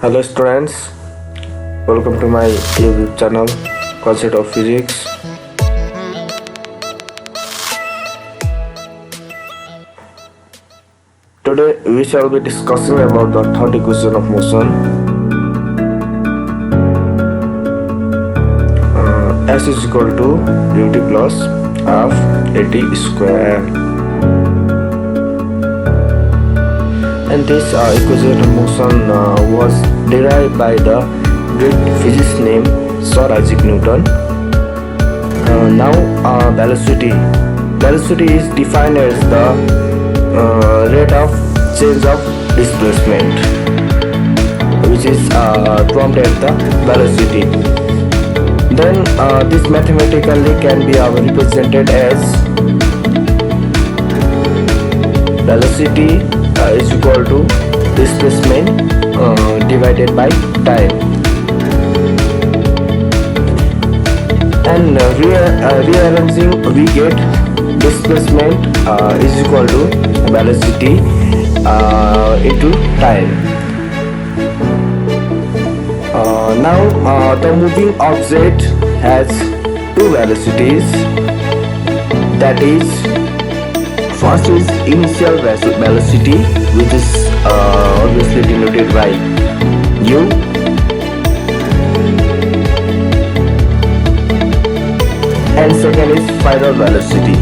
Hello students, welcome to my YouTube channel Concept of Physics. Today we shall be discussing about the third equation of motion. S is equal to ut plus half at square. And this equation of motion was derived by the great physicist named Sir Isaac Newton. Now velocity is defined as the rate of change of displacement, which is termed as the velocity. Then this mathematically can be represented as velocity is equal to displacement divided by time. And rearranging, we get displacement is equal to velocity into time. Now the moving object has two velocities, that is, first is initial velocity, which is obviously denoted by u, and second is final velocity,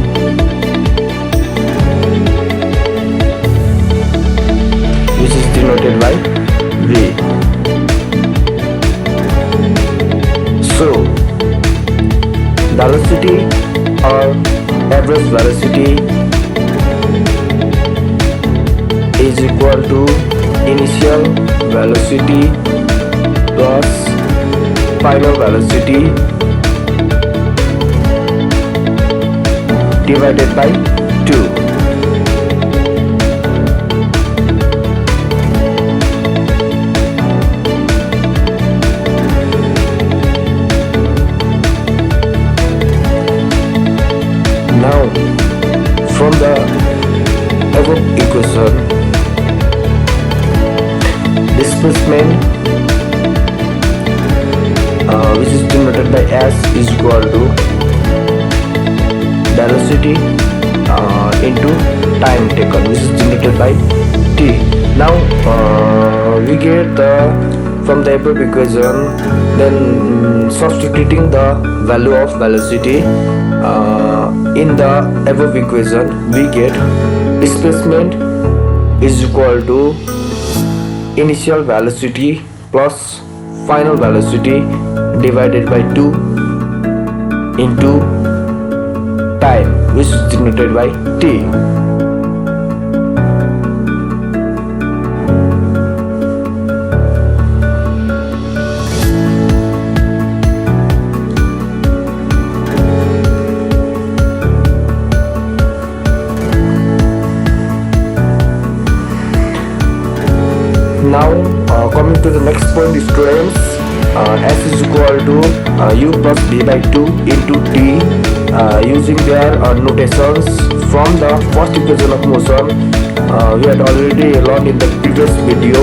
which is denoted by v. So velocity or average velocity is equal to initial velocity plus final velocity divided by 2. Now, from the above equation, displacement, which is denoted by s, is equal to velocity into time taken, which is denoted by t. Now we get from the above equation, then substituting the value of velocity in the above equation, we get displacement is equal to initial velocity plus final velocity divided by 2 into time, which is denoted by t. Now coming to the next point, students, s is equal to u plus d by 2 into t. Using their notations from the first equation of motion, we had already learned in the previous video.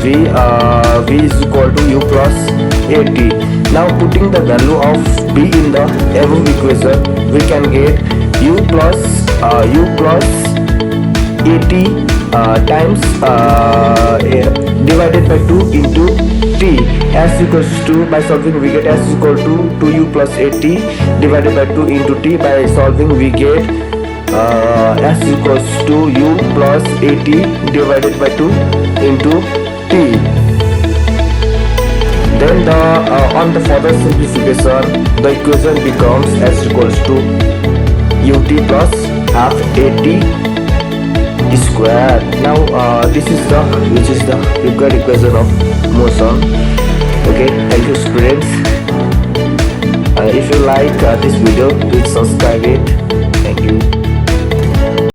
V is equal to u plus at. Now putting the value of b in the above equation, we can get u plus at times divided by 2 into t. S equals to, by solving we get s equal to 2u plus at divided by 2 into t. By solving we get s equals to u plus at divided by 2 into t. Then on the further simplification, the equation becomes s equals to ut plus half at square. Now this is the required equation of motion. Okay, thank you students. If you like this video, please subscribe it.